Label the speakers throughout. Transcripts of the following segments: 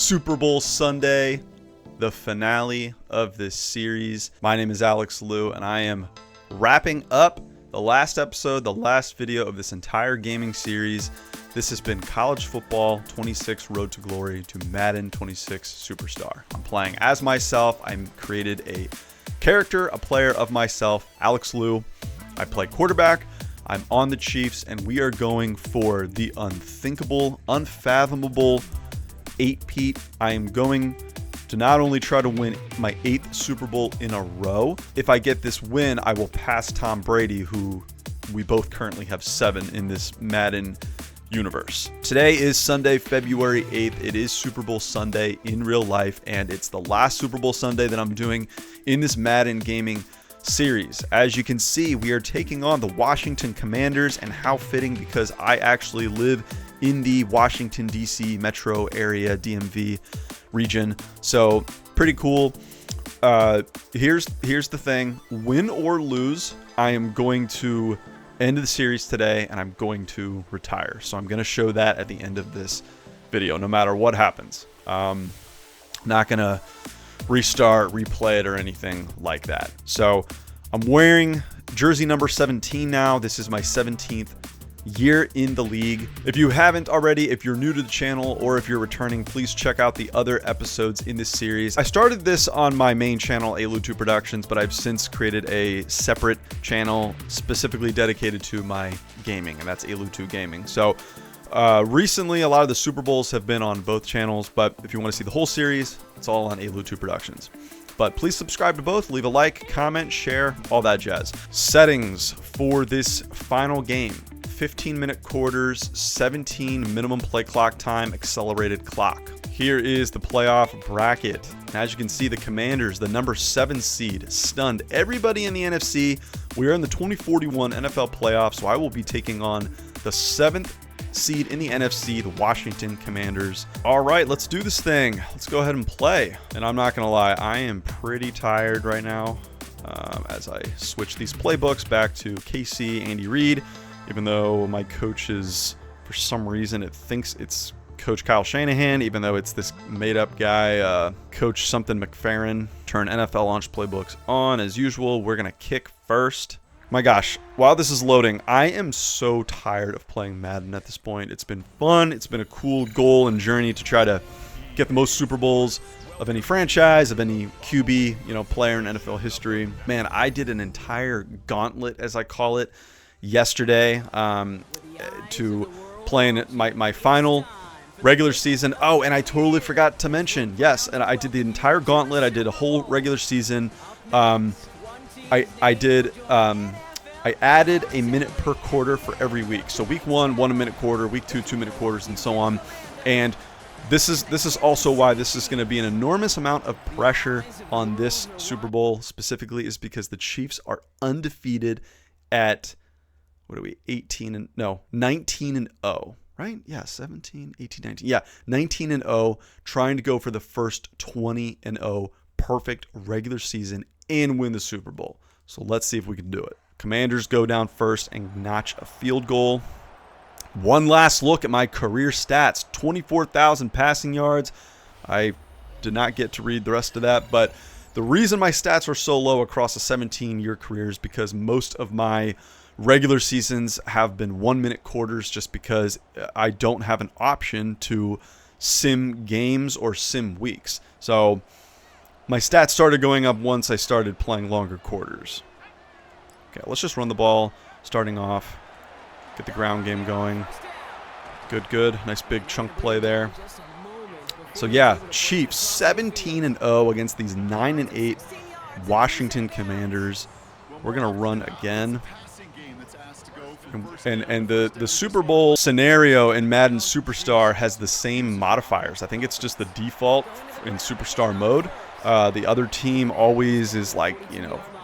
Speaker 1: Super Bowl Sunday, the finale of this series. My name is Alex Liu, and I am wrapping up the last episode, the last video of this entire gaming series. This has been College Football 26 Road to Glory to Madden 26 Superstar. I'm playing as myself. I created a character, a player of myself, Alex Liu. I play quarterback. I'm on the Chiefs, and we are going for the unthinkable, unfathomable 8-peat. I am going to not only try to win my 8th Super Bowl in a row. If I get this win, I will pass Tom Brady, who we both currently have 7 in this Madden universe. Today is Sunday, February 8th. It is Super Bowl Sunday in real life, and it's the last Super Bowl Sunday that I'm doing in this Madden gaming series. As you can see, we are taking on the Washington Commanders, and how fitting because I actually live in the Washington, D.C. metro area, DMV region. So pretty cool. Here's the thing. Win or lose, I am going to end the series today, and I'm going to retire. So I'm going to show that at the end of this video, no matter what happens. Not going to restart, replay it, or anything like that. So I'm wearing jersey number 17 now. This is my 17th year in the league. If you haven't already, if you're new to the channel or if you're returning, please check out the other episodes in this series. I started this on my main channel, undisputed Productions, but I've since created a separate channel specifically dedicated to my gaming, and that's undisputed Gaming. So recently, a lot of the Super Bowls have been on both channels, but if you want to see the whole series, it's all on undisputed Productions. But please subscribe to both, leave a like, comment, share, all that jazz. Settings for this final game: 15-minute quarters, 17 minimum play clock time, accelerated clock. Here is the playoff bracket. As you can see, the Commanders, the number 7 seed, stunned everybody in the NFC. We are in the 2041 NFL playoffs, so I will be taking on the 7th seed in the NFC, the Washington Commanders. All right, let's do this thing. Let's go ahead and play. And I'm not gonna lie, I am pretty tired right now as I switch these playbooks back to KC, Andy Reid, even though my coach is, for some reason, it thinks it's Coach Kyle Shanahan, even though it's this made-up guy, Coach something McFerrin. Turn NFL launch playbooks on as usual. We're gonna kick first. My gosh, while this is loading, I am so tired of playing Madden at this point. It's been fun. It's been a cool goal and journey to try to get the most Super Bowls of any franchise, of any QB, player in NFL history. Man, I did an entire gauntlet, as I call it, yesterday to playing my final regular season. Oh, and I totally forgot to mention, yes, and I did the entire gauntlet. I did a whole regular season. I added a minute per quarter for every week. So week 1, 1 minute quarter, week 2, 2 minute quarters, and so on. And this is also why this is going to be an enormous amount of pressure on this Super Bowl specifically, is because the Chiefs are undefeated at, 19-0, right? Yeah, 17, 18, 19. Yeah, 19-0, trying to go for the first 20-0 perfect regular season and win the Super Bowl. So let's see if we can do it. Commanders go down first and notch a field goal. One last look at my career stats: 24,000 passing yards. I did not get to read the rest of that, but the reason my stats are so low across a 17-year career is because most of my regular seasons have been 1 minute quarters, just because I don't have an option to sim games or sim weeks. So my stats started going up once I started playing longer quarters. Okay, let's just run the ball starting off. Get the ground game going. Good. Nice big chunk play there. So yeah, Chiefs 17-0 against these 9-8 Washington Commanders. We're going to run again. And the Super Bowl scenario in Madden Superstar has the same modifiers. I think it's just the default in Superstar mode. The other team always is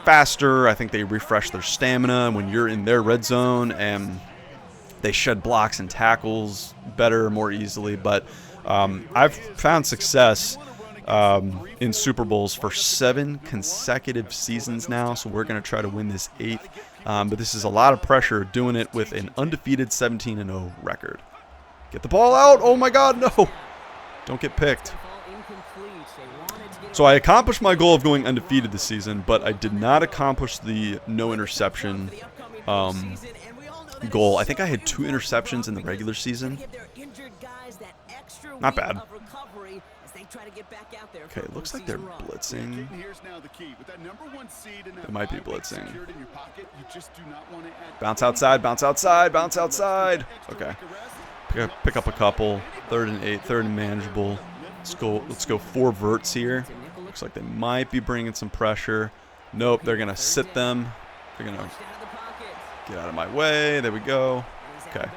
Speaker 1: faster. I think they refresh their stamina when you're in their red zone, and they shed blocks and tackles better, more easily. But I've found success in Super Bowls for 7 consecutive seasons now, so we're going to try to win this 8th. But this is a lot of pressure doing it with an undefeated 17-0 record. Get the ball out. Oh my God, no. Don't get picked. So I accomplished my goal of going undefeated this season, but I did not accomplish the no interception goal. I think I had 2 interceptions in the regular season. Not bad. Okay, it looks like they're blitzing. They might be blitzing. Bounce outside, bounce outside, bounce outside. Okay. Pick up a couple. 3rd and 8, 3rd and manageable. Let's go 4 verts here. Looks like they might be bringing some pressure. Nope, they're going to sit them. They're going to get out of my way. There we go. Okay.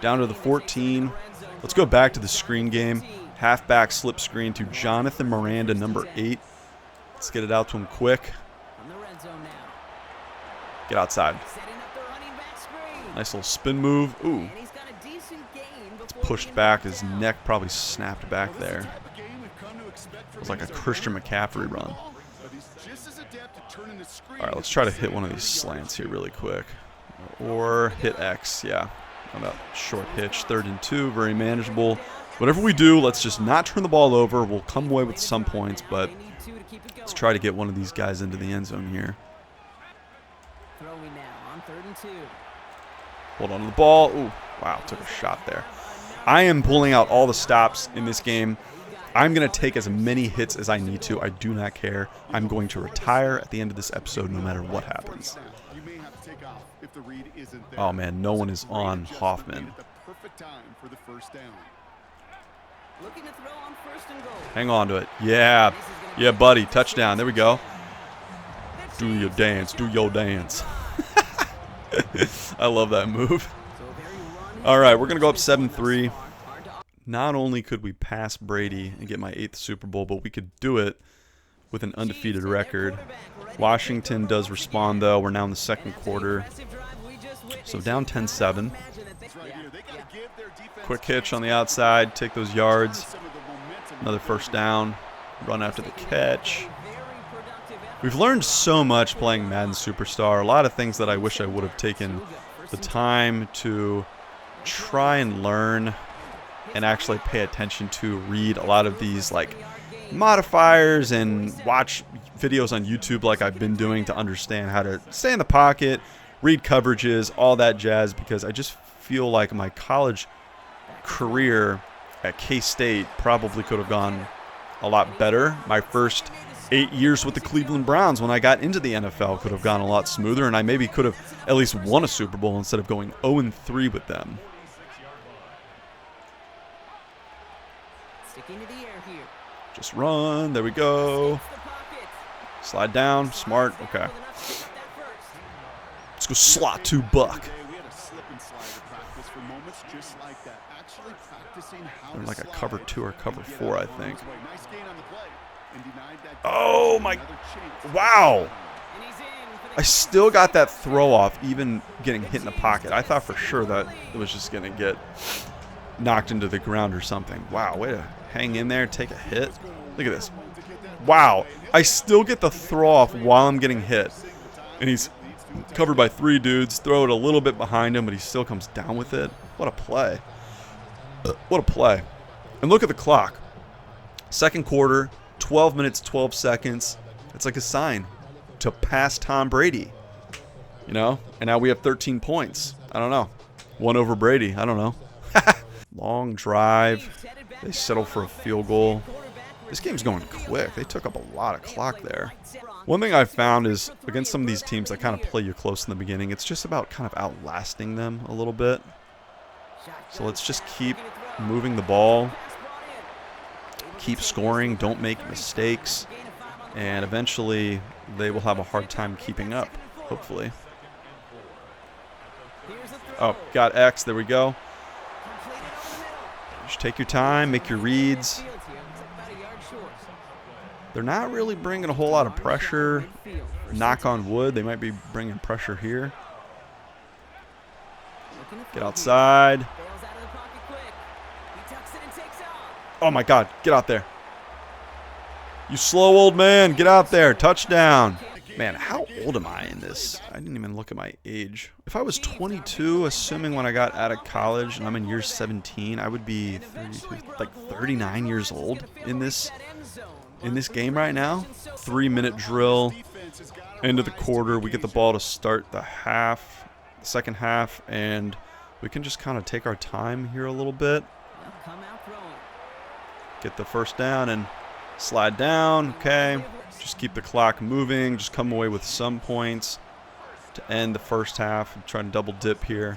Speaker 1: Down to the 14. Let's go back to the screen game. Halfback slip screen to Jonathan Miranda, number 8. Let's get it out to him quick. Get outside. Nice little spin move. Ooh. It's pushed back. His neck probably snapped back there. It was like a Christian McCaffrey run. All right, let's try to hit one of these slants here really quick. Or hit X, yeah. On that short hitch, 3rd and 2, very manageable. Whatever we do, let's just not turn the ball over. We'll come away with some points, but let's try to get one of these guys into the end zone here. Hold on to the ball. Ooh, wow, took a shot there. I am pulling out all the stops in this game. I'm going to take as many hits as I need to. I do not care. I'm going to retire at the end of this episode no matter what happens. Oh, man, no one is on Hoffman. Hang on to it. Yeah. Yeah, buddy. Touchdown. There we go. Do your dance. Do your dance. I love that move. All right, we're going to go up 7-3. Not only could we pass Brady and get my 8th Super Bowl, but we could do it with an undefeated record. Washington does respond, though. We're now in the 2nd quarter. So down 10-7. Quick hitch on the outside. Take those yards. Another 1st down. Run after the catch. We've learned so much playing Madden Superstar. A lot of things that I wish I would have taken the time to try and learn and actually pay attention to, read a lot of these like modifiers and watch videos on YouTube like I've been doing to understand how to stay in the pocket, read coverages, all that jazz, because I just feel like my college career at K-State probably could have gone a lot better. My first 8 years with the Cleveland Browns when I got into the NFL could have gone a lot smoother, and I maybe could have at least won a Super Bowl instead of going 0-3 with them. Just run. There we go. Slide down. Smart. Okay. Let's go slot to Buck. They're like a cover 2 or cover 4, I think. Oh my. Wow. I still got that throw off even getting hit in the pocket. I thought for sure that it was just going to get knocked into the ground or something. Wow, way to hang in there, take a hit. Look at this. Wow, I still get the throw off while I'm getting hit. And he's covered by 3 dudes, throw it a little bit behind him, but he still comes down with it. What a play. What a play. And look at the clock. 2nd quarter, 12 minutes, 12 seconds. It's like a sign to pass Tom Brady. You know? And now we have 13 points. I don't know. 1 over Brady. I don't know. Long drive. They settle for a field goal. This game's going quick. They took up a lot of clock there. One thing I've found is against some of these teams that kind of play you close in the beginning, it's just about kind of outlasting them a little bit. So let's just keep moving the ball. Keep scoring. Don't make mistakes. And eventually they will have a hard time keeping up, hopefully. Oh, got X. There we go. Just take your time, make your reads. They're not really bringing a whole lot of pressure. Knock on wood, they might be bringing pressure here. Get outside. Oh my God, get out there. You slow old man, get out there. Touchdown. Man, how old am I in this? I didn't even look at my age. If I was 22, assuming when I got out of college and I'm in year 17, I would be 32, like 39 years old in this game right now. 3-minute drill, end of the quarter. We get the ball to start the second half, and we can just kind of take our time here a little bit. Get the first down and slide down. Okay. Just keep the clock moving. Just come away with some points to end the first half. I'm trying to double dip here.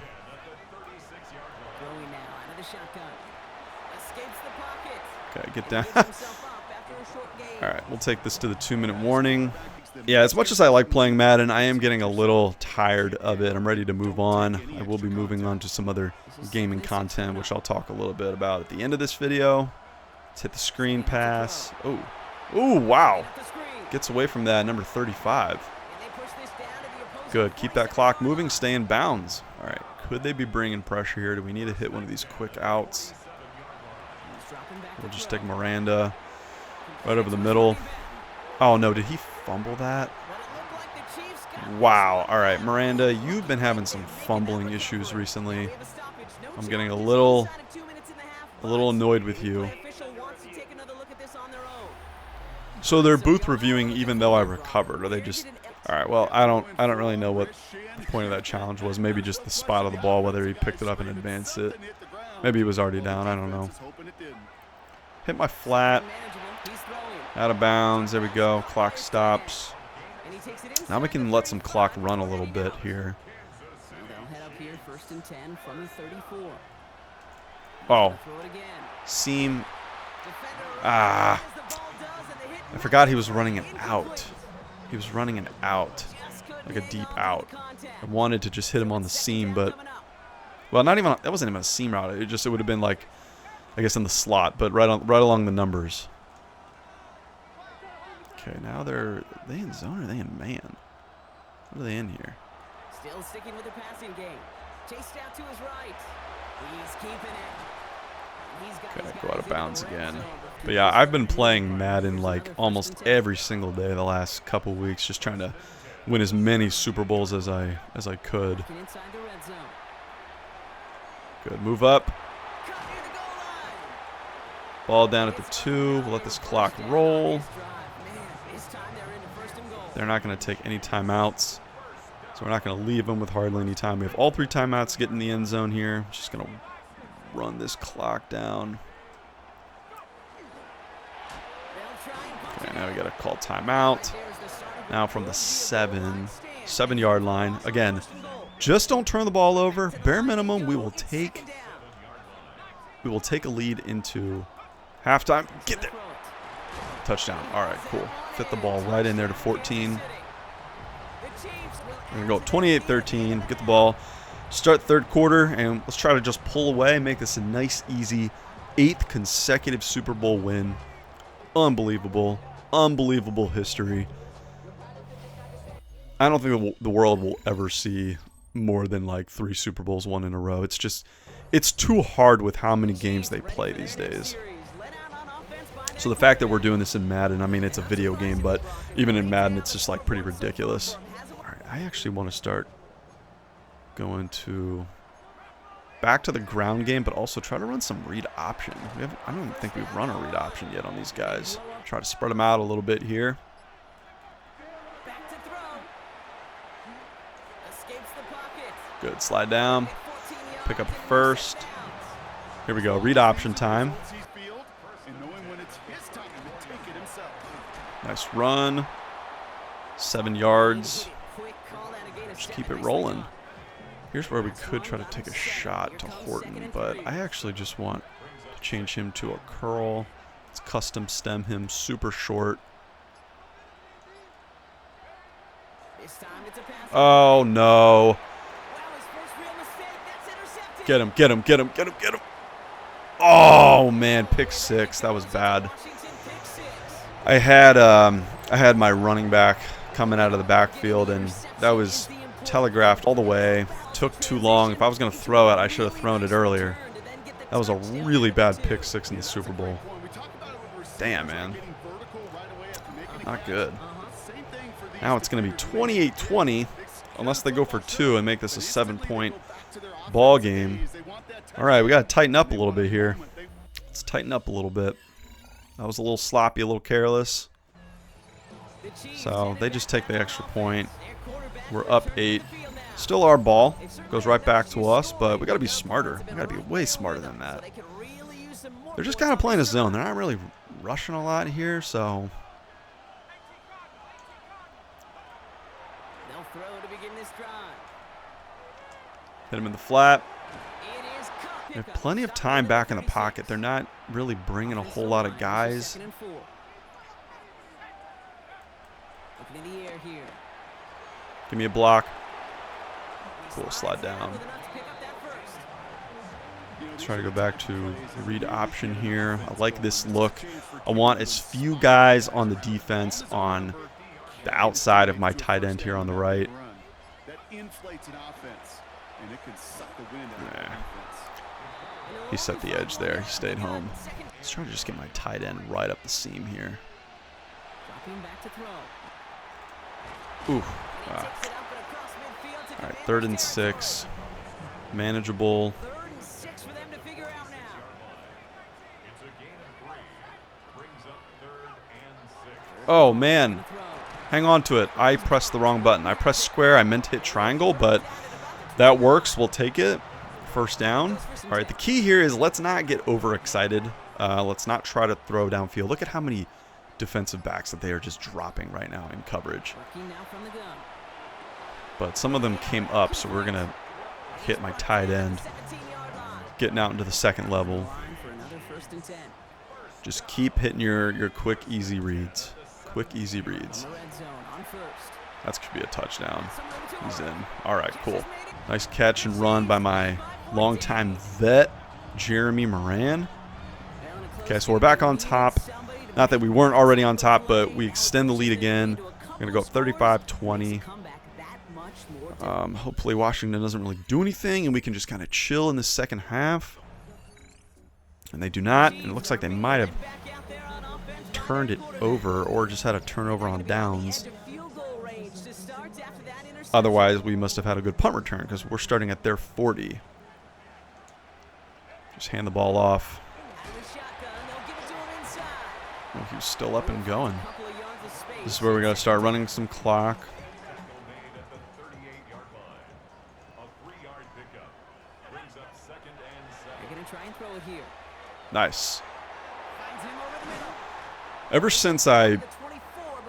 Speaker 1: Okay, get down. All right, we'll take this to the 2-minute warning. Yeah, as much as I like playing Madden, I am getting a little tired of it. I'm ready to move on. I will be moving on to some other gaming content, which I'll talk a little bit about at the end of this video. Let's hit the screen pass. Oh, wow. Gets away from that, number 35. Good. Keep that clock moving. Stay in bounds. All right. Could they be bringing pressure here? Do we need to hit one of these quick outs? We'll just take Miranda right over the middle. Oh, no. Did he fumble that? Wow. All right, Miranda, you've been having some fumbling issues recently. I'm getting a little annoyed with you. So they're booth reviewing even though I recovered. Are they just... All right, well, I don't really know what the point of that challenge was. Maybe just the spot of the ball, whether he picked it up and advanced it. Maybe he was already down. I don't know. Hit my flat. Out of bounds. There we go. Clock stops. Now we can let some clock run a little bit here. Oh. Seam. Ah. I forgot he was running an out. He was running an out. Like a deep out. I wanted to just hit him on the seam, but... Well, not even... That wasn't even a seam route. It would have been like... I guess in the slot, but right along the numbers. Okay, now are they in zone or are they in man? What are they in here?
Speaker 2: Still sticking with the passing game. Chased out to his right. He's keeping it.
Speaker 1: Okay, go out of bounds again. But yeah, I've been playing Madden like almost every single day the last couple weeks, just trying to win as many Super Bowls as I could. Good, move up. Ball down at the 2. We'll let this clock roll. They're not going to take any timeouts, so we're not going to leave them with hardly any time. We have all 3 timeouts to get in the end zone here. Just going to run this clock down. Okay, now we got to call timeout. Now from the 7-yard line. Again, just don't turn the ball over. Bare minimum, we will take a lead into halftime. Get there. Touchdown. All right, cool. Fit the ball right in there to 14. We're going to go 28-13. Get the ball. Start third quarter, and let's try to just pull away, make this a nice, easy 8th consecutive Super Bowl win. Unbelievable. Unbelievable history. I don't think the world will ever see more than like 3 Super Bowls won in a row. It's too hard with how many games they play these days. So the fact that we're doing this in Madden, I mean, it's a video game, but even in Madden, it's just like pretty ridiculous. All right, I actually want to start going back to the ground game, but also try to run some read option. I don't even think we've run a read option yet on these guys. Try to spread them out a little bit here. Good, slide down. Pick up first. Here we go, read option time. Nice run. 7 yards. Just keep it rolling. Here's where we could try to take a shot to Horton, but I actually just want to change him to a curl. Let's custom stem him super short. Oh, no. Get him, get him, get him, get him, get him. Oh, man, pick 6. That was bad. I had my running back coming out of the backfield, and that was telegraphed all the way. Took too long. If I was going to throw it, I should have thrown it earlier. That was a really bad pick 6 in the Super Bowl. Damn, man. Not good. Now it's going to be 28-20 unless they go for 2 and make this a 7-point ball game. All right, we got to tighten up a little bit here. Let's tighten up a little bit. That was a little sloppy, a little careless. So they just take the extra point. We're up 8. Still our ball. Goes right back to us, but we got to be smarter. We got to be way smarter than that. They're just kind of playing a zone. They're not really rushing a lot here, so... Hit him in the flat. They have plenty of time back in the pocket. They're not really bringing a whole lot of guys. Give me a block. Cool, slide down. Let's try to go back to the read option here. I like this look. I want as few guys on the defense on the outside of my tight end here on the right. Nah. He set the edge there. He stayed home. Let's try to just get my tight end right up the seam here. Ooh. Wow. All right, 3rd and 6. Manageable. Oh, man. Hang on to it. I pressed the wrong button. I pressed square. I meant to hit triangle, but that works. We'll take it. First down. All right, the key here is let's not get overexcited. Let's not try to throw downfield. Look at how many defensive backs that they are just dropping right now in coverage. But some of them came up, so we're going to hit my tight end. Getting out into the second level. Just keep hitting your quick, easy reads. Quick, easy reads. That could be a touchdown. He's in. All right, cool. Nice catch and run by my longtime vet, Jeremy Moran. Okay, so we're back on top. Not that we weren't already on top, but we extend the lead again. We're going to go up 35-20. Hopefully Washington doesn't really do anything, and we can just kind of chill in the second half. And they do not, and it looks like they might have turned it over or just had a turnover on downs. Otherwise, we must have had a good punt return because we're starting at their 40. Just hand the ball off. Oh, he's still up and going. This is where we got to start running some clock. Nice. Ever since I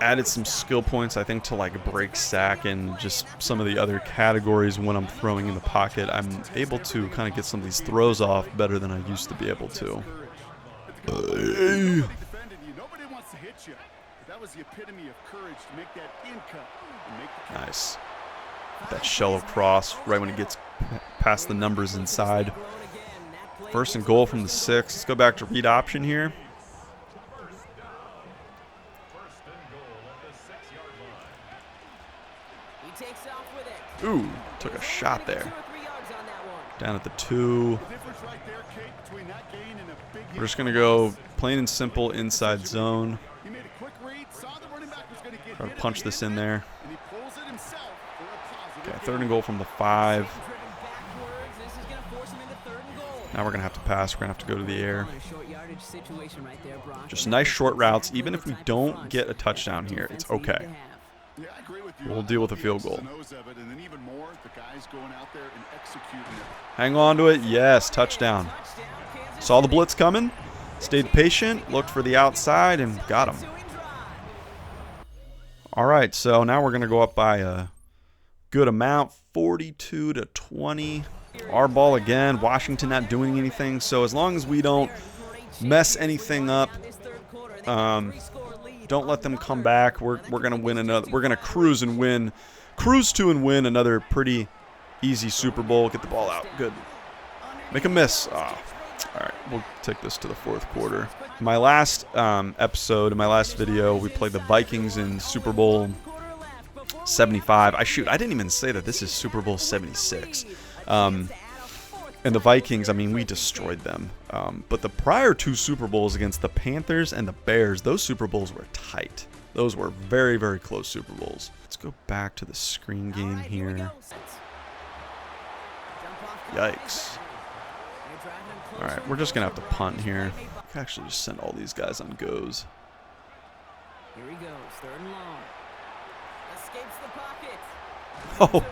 Speaker 1: added some skill points, I think, to like break sack and just some of the other categories when I'm throwing in the pocket, I'm able to kind of get some of these throws off better than I used to be able to. Nice. That shallow cross right when it gets past the numbers inside. 1st and goal from the 6. Let's go back to read option here. Ooh, took a shot there. Down at the 2. We're just going to go plain and simple inside zone. Try to punch this in there. Okay, 3rd and goal from the 5. Now we're going to have to pass. We're going to have to go to the air. Just nice short routes. Even if we don't get a touchdown here, it's okay. We'll deal with a field goal. Hang on to it. Yes, touchdown. Saw the blitz coming. Stayed patient. Looked for the outside and got him. All right, so now we're going to go up by a good amount, 42-20. Our ball again. Washington not doing anything. So as long as we don't mess anything up, don't let them come back. We're gonna win another. We're gonna cruise to and win another pretty easy Super Bowl. Get the ball out. Good. Make a miss. Oh. All right, we'll take this to the 4th quarter. My last episode, in my last video, we played the Vikings in Super Bowl 75. I didn't even say that this is Super Bowl 76. And the Vikings, I mean, we destroyed them. But the prior 2 Super Bowls against the Panthers and the Bears, those Super Bowls were tight. Those were very, very close Super Bowls. Let's go back to the screen game here. Yikes. All right, we're just going to have to punt here. We can actually just send all these guys on goes.
Speaker 2: Here he goes, 3rd and long. Escapes the pocket.
Speaker 1: Oh,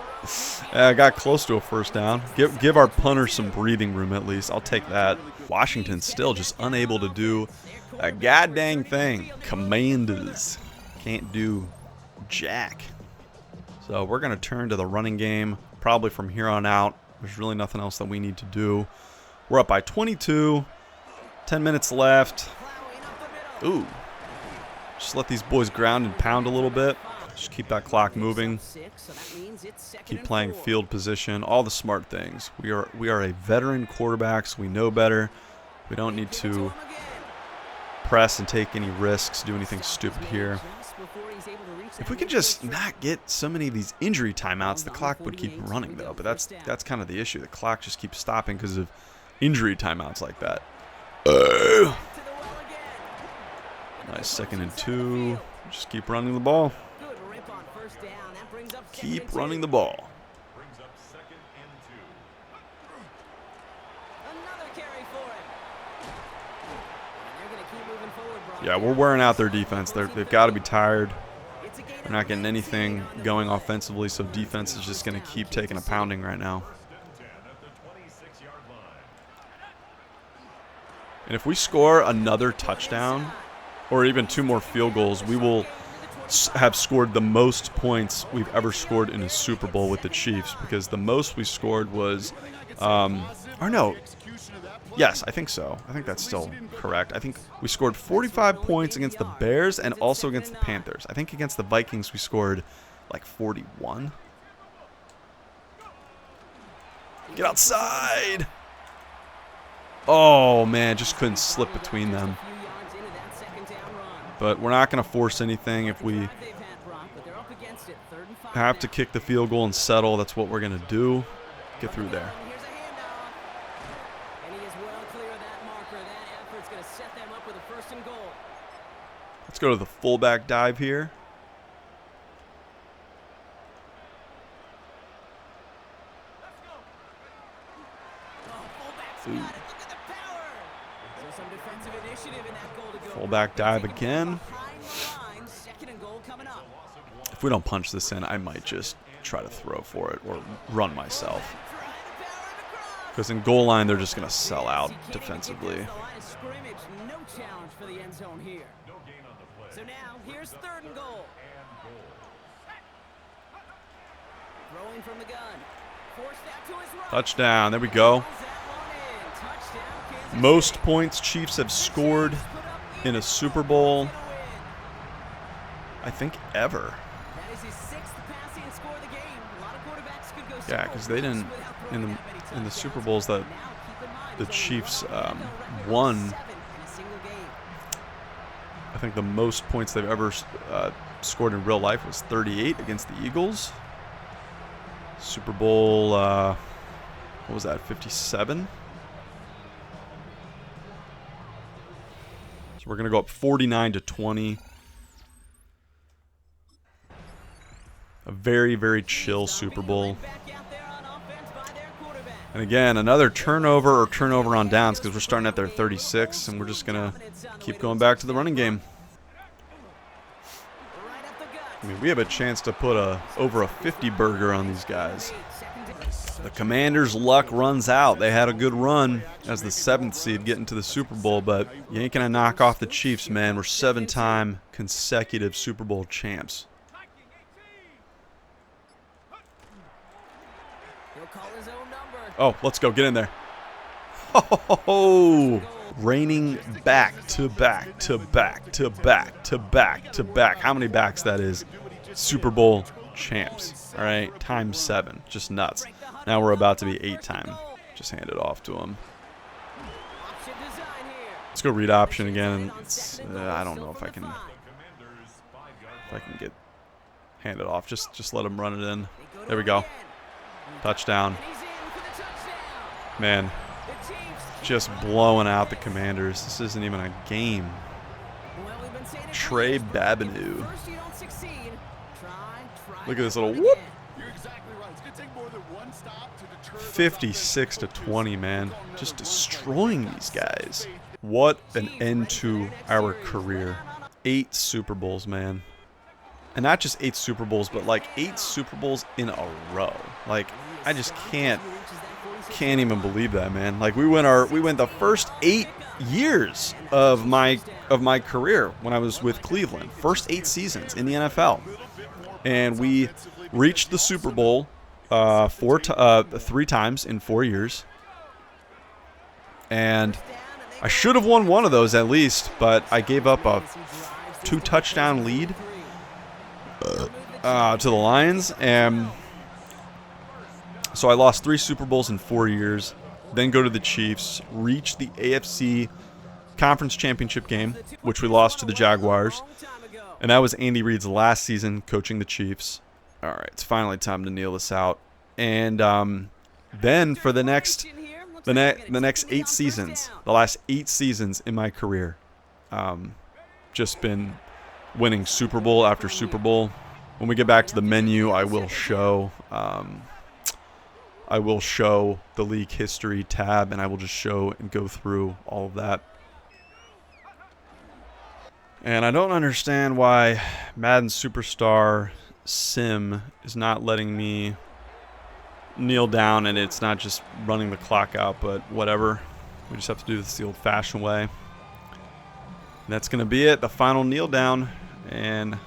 Speaker 1: yeah, I got close to a first down. Give our punter some breathing room at least. I'll take that. Washington's still just unable to do a goddamn thing. Commanders can't do jack. So we're going to turn to the running game probably from here on out. There's really nothing else that we need to do. We're up by 22. 10 minutes left. Ooh. Just let these boys ground and pound a little bit. Just keep that clock moving. Keep playing field position. All the smart things. We are a veteran quarterback, so we know better. We don't need to press and take any risks, do anything stupid here. If we could just not get so many of these injury timeouts, the clock would keep running though. But that's kind of the issue. The clock just keeps stopping because of injury timeouts like that. Nice 2nd and 2. Just keep running the ball. Keep running the ball. Yeah, we're wearing out their defense. They've got to be tired. They're not getting anything going offensively, so defense is just going to keep taking a pounding right now. And if we score another touchdown or even 2 more field goals, we will have scored the most points we've ever scored in a Super Bowl with the Chiefs, because the most we scored was yes, I think so. I think that's still correct. I think we scored 45 points against the Bears and also against the Panthers. I think against the Vikings we scored like 41. Get outside. Oh, man, just couldn't slip between them. But we're not going to force anything. If we have to kick the field goal and settle, that's what we're going to do. Get through there. Let's go to the fullback dive here. Ooh. Fullback dive again. If we don't punch this in, I might just try to throw for it or run myself. Because in goal line, they're just going to sell out defensively. So now here's 3rd and goal. Throwing from the gun. Forced that to his right. Touchdown. There we go. Most points Chiefs have scored in a Super Bowl, I think, ever. Yeah, because they didn't in the Super Bowls that the Chiefs won. I think the most points they've ever scored in real life was 38 against the Eagles. Super Bowl, what was that, 57? So we're going to go up 49-20. A very, very chill Super Bowl. And again, another turnover or turnover on downs, because we're starting at their 36, and we're just going to keep going back to the running game. I mean, we have a chance to put over a 50 burger on these guys. The Commanders' luck runs out. They had a good run as the 7th seed getting to the Super Bowl, but you ain't going to knock off the Chiefs, man. We're 7-time consecutive Super Bowl champs. Oh, let's go. Get in there. Oh, raining back to back to back to back to back to back. How many backs that is? Super Bowl champs. All right, times 7. Just nuts. Now we're about to be 8-time. Just hand it off to him. Let's go read option again. I don't know if I can get hand it off. Just let him run it in. There we go. Touchdown. Man, Just blowing out the Commanders. This isn't even a game. Trey Babineau. Look at this little whoop. 56-20, man. Just destroying these guys. What an end to our career. 8 Super Bowls, man. And not just 8 Super Bowls, but like 8 Super Bowls in a row. Like, I just can't even believe that, man. Like, we went the first 8 years of my career when I was with Cleveland. First 8 seasons in the NFL. And we reached the Super Bowl 3 times in 4 years. And I should have won one of those at least, but I gave up a 2-touchdown lead to the Lions, and so I lost 3 Super Bowls in 4 years, then go to the Chiefs, reach the AFC Conference Championship game, which we lost to the Jaguars, and that was Andy Reid's last season coaching the Chiefs. All right, it's finally time to kneel this out, and then for the next 8 seasons, the last 8 seasons in my career, just been winning Super Bowl after Super Bowl. When we get back to the menu, I will show the league history tab, and I will just show and go through all of that. And I don't understand why Madden Superstar Sim is not letting me kneel down, and it's not just running the clock out, but whatever. We just have to do this the old-fashioned way. And that's going to be it, the final kneel down, and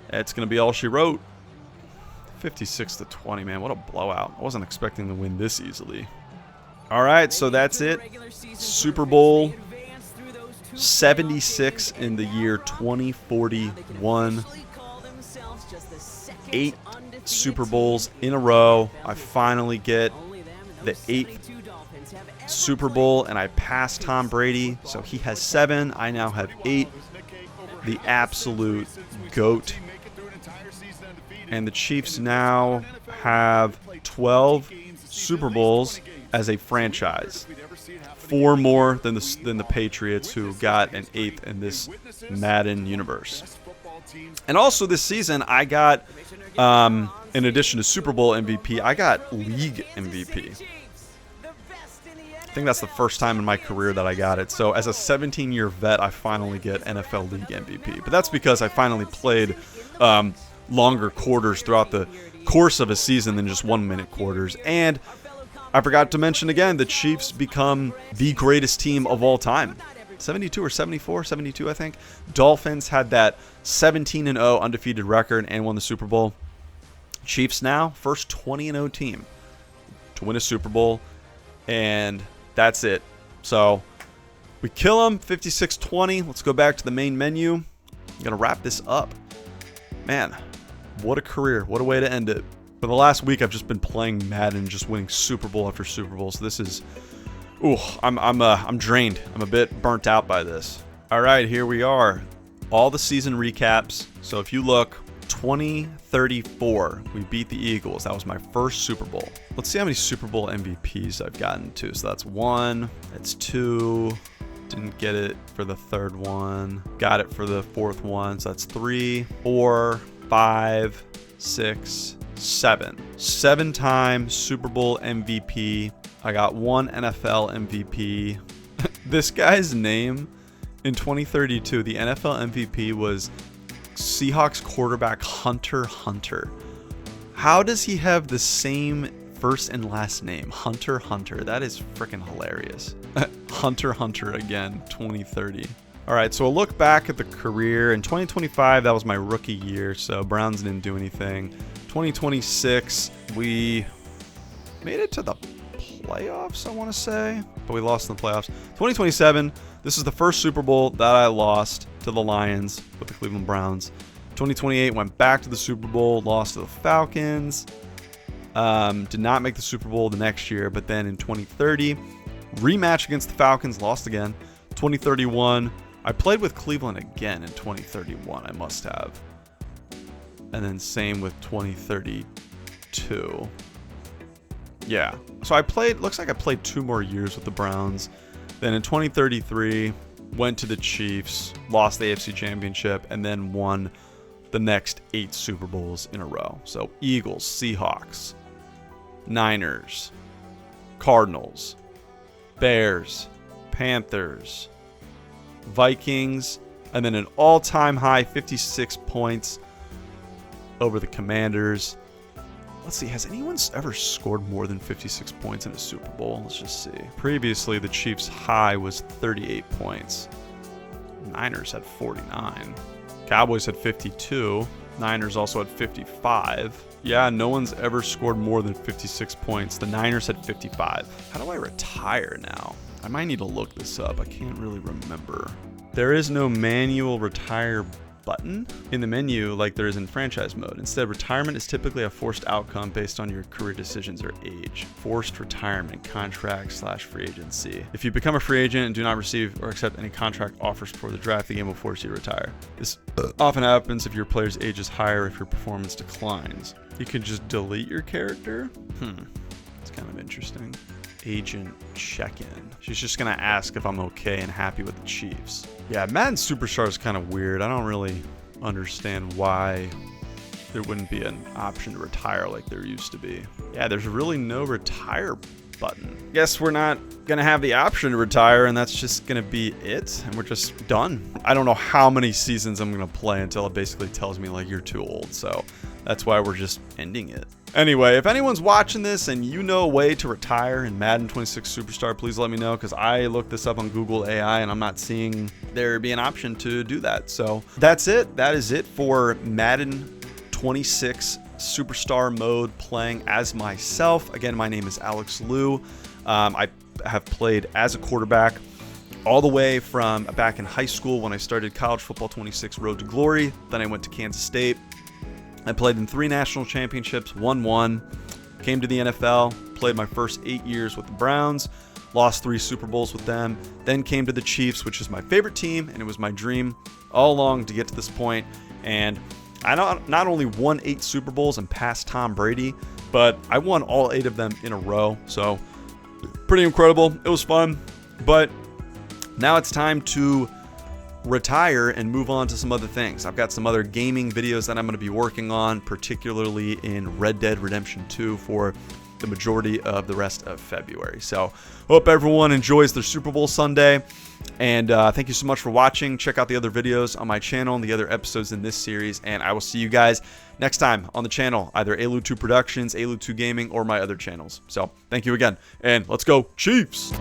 Speaker 1: that's going to be all she wrote. 56-20, man, what a blowout. I wasn't expecting to win this easily. All right, so that's it. Super Bowl 76 in the year 2041. 8 Super Bowls in a row. I finally get the 8th Super Bowl, and I passed Tom Brady, so he has 7. I now have 8. The absolute GOAT. And the Chiefs now have 12 Super Bowls as a franchise. 4 more than the Patriots, who got an 8th in this Madden universe. And also this season, I got, in addition to Super Bowl MVP, I got League MVP. I think that's the first time in my career that I got it. So as a 17-year vet, I finally get NFL League MVP. But that's because I finally played longer quarters throughout the course of a season than just 1-minute quarters. And I forgot to mention again, the Chiefs become the greatest team of all time. 72 or 74, 72 I think. Dolphins had that 17-0 undefeated record and won the Super Bowl. Chiefs now, first 20-0 team to win a Super Bowl. And that's it. So we kill them, 56-20. Let's go back to the main menu. I'm going to wrap this up. Man, what a career. What a way to end it. For the last week, I've just been playing Madden, just winning Super Bowl after Super Bowl. So this is, I'm drained. I'm a bit burnt out by this. All right, here we are. All the season recaps. So if you look, 2034, we beat the Eagles. That was my first Super Bowl. Let's see how many Super Bowl MVPs I've gotten to. So that's 1, that's 2. Didn't get it for the 3rd one. Got it for the 4th one. So that's 3, 4, 5, 6, 7. 7-time Super Bowl MVP. I got 1 NFL MVP. This guy's name in 2032, the NFL MVP was Seahawks quarterback Hunter. How does he have the same first and last name? Hunter. That is freaking hilarious. Hunter again, 2030. All right, so a look back at the career. In 2025, that was my rookie year, so Browns didn't do anything. 2026, we made it to the playoffs, I want to say, but we lost in the playoffs. 2027, this is the first Super Bowl that I lost to the Lions with the Cleveland Browns. 2028, went back to the Super Bowl, lost to the Falcons. Did not make the Super Bowl the next year, but then in 2030, rematch against the Falcons, lost again. 2031, I played with Cleveland again in 2031, I must have. And then same with 2032. Yeah. So looks like I played 2 more years with the Browns. Then in 2033, went to the Chiefs, lost the AFC Championship, and then won the next 8 Super Bowls in a row. So Eagles, Seahawks, Niners, Cardinals, Bears, Panthers, Vikings, and then an all-time high 56 points over the Commanders. Let's see, has anyone ever scored more than 56 points in a Super Bowl? Let's just see. Previously, the Chiefs' high was 38 points. Niners had 49. Cowboys had 52. Niners also had 55. Yeah, no one's ever scored more than 56 points. The Niners had 55. How do I retire now? I might need to look this up. I can't really remember. There is no manual retire button in the menu like there is in franchise mode. Instead, retirement is typically a forced outcome based on your career decisions or age. Forced retirement, contract/free agency. If you become a free agent and do not receive or accept any contract offers before the draft, the game will force you to retire. This often happens if your player's age is higher, if your performance declines. You can just delete your character? It's kind of interesting. Agent check-in. She's just gonna ask if I'm okay and happy with the Chiefs. Yeah, Madden Superstar is kind of weird. I don't really understand why there wouldn't be an option to retire like there used to be. Yeah, there's really no retire button. Guess we're not gonna have the option to retire, and that's just gonna be it, and we're just done. I don't know how many seasons I'm gonna play until it basically tells me like you're too old, so that's why we're just ending it. Anyway, if anyone's watching this and you know a way to retire in Madden 26 Superstar, please let me know, because I looked this up on Google AI and I'm not seeing there be an option to do that. So that's it. That is it for Madden 26 Superstar mode, playing as myself. Again, my name is Alex Liu. I have played as a quarterback all the way from back in high school when I started College Football 26 Road to Glory. Then I went to Kansas State. I played in 3 national championships, won 1, came to the NFL, played my first 8 years with the Browns, lost 3 Super Bowls with them, then came to the Chiefs, which is my favorite team, and it was my dream all along to get to this point. And I not only won 8 Super Bowls and passed Tom Brady, but I won all 8 of them in a row. So pretty incredible. It was fun, but now it's time to retire and move on to some other things. I've got some other gaming videos that I'm going to be working on, particularly in Red Dead Redemption 2 for the majority of the rest of February. So hope everyone enjoys their Super Bowl Sunday, and thank you so much for watching. Check out the other videos on my channel and the other episodes in this series, and I will see you guys next time on the channel, either ALU2 Productions, ALU2 Gaming, or my other channels. So thank you again, and let's go Chiefs!